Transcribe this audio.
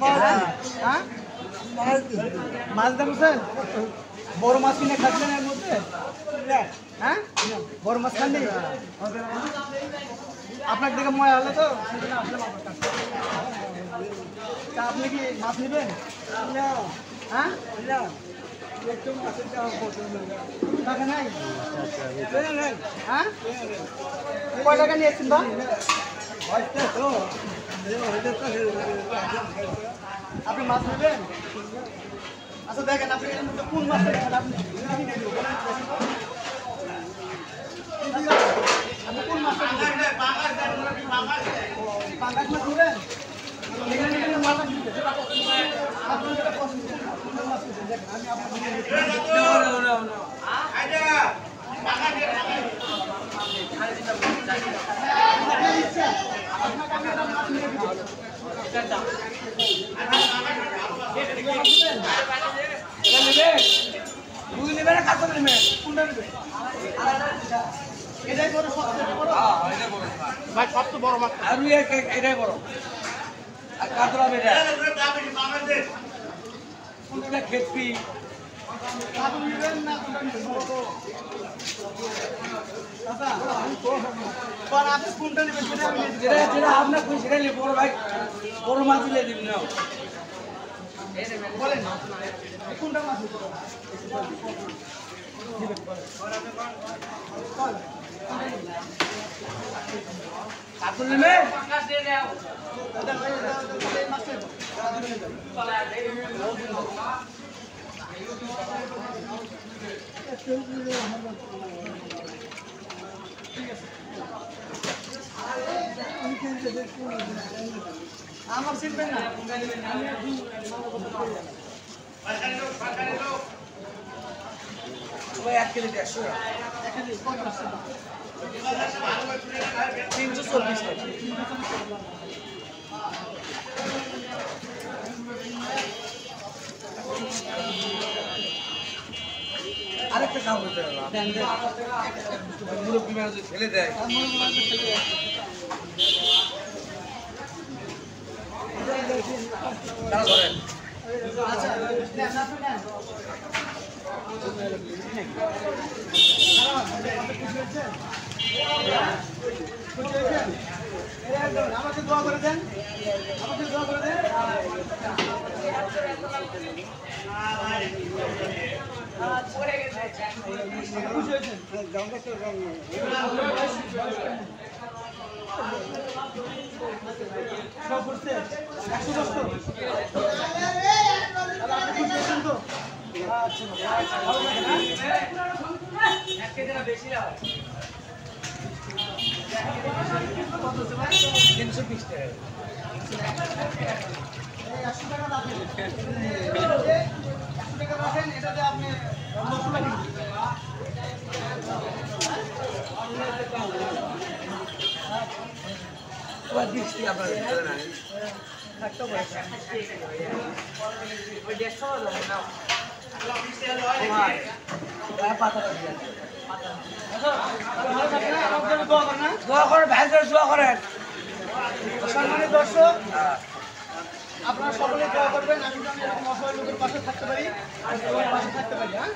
হ্যাঁ মাছ দেখছেন বড় মাছ কিনে খাচ্ছেন এর মধ্যে হ্যাঁ বড় মাছ খাননি আপনার দিকে মজা হলো তো তা আপনি কি মাছ নেবেন হ্যাঁ টাকা নাই হ্যাঁ কয় টাকা নিয়েছেন বা আপনি মাছ নেবেন আচ্ছা দেখেন আপনি এর মধ্যে কোন মাছটা নেবেন আপনি আপনি কোন মাছটা নেবেন পাঙ্গাস মাছ নেবেন আপনার যেটা পছন্দ আমি সবচেয়ে বড় মাছ আর এটাই বড় আর কাতলা বেটা কোনটা খেপি যেটা আপনার সেটা নিয়ে বড় ভাই বড় মাছ দিলে দিবি না বলেন কোনটা মাছ কাতল নেবে আমার চিনবেন না ওই 1 কেজি 150 340 আরেকটা কাম করতে হবে মুরব্বী মানুষ ফেলে দেয় তারা ধরেন আচ্ছা আমাকে দোয়া করে দেন আমাকে দোয়া করে দেন খুশি হয়েছেন সব করছে 100 বস্তু আপনি খুশি হয়েছেন তো আচ্ছা ভালো এক কেজি না বেশি না 320 টাকা 100 টাকা রাখেন 100 টাকা রাখেন এটাতে আপনি মশলা কিনবেন ওই 20 টাকা আপনার দেন না একটা পয়সা ওই 150 টাকা দাও দোয়া করেন ভাই দোয়া করেন সম্মানিত দর্শক আপনারা সকলে দোয়া করবেন আমি যেন এরকম অসহায় লোকের পাশে থাকতে পারি আর সবার পাশে থাকতে পারি হ্যাঁ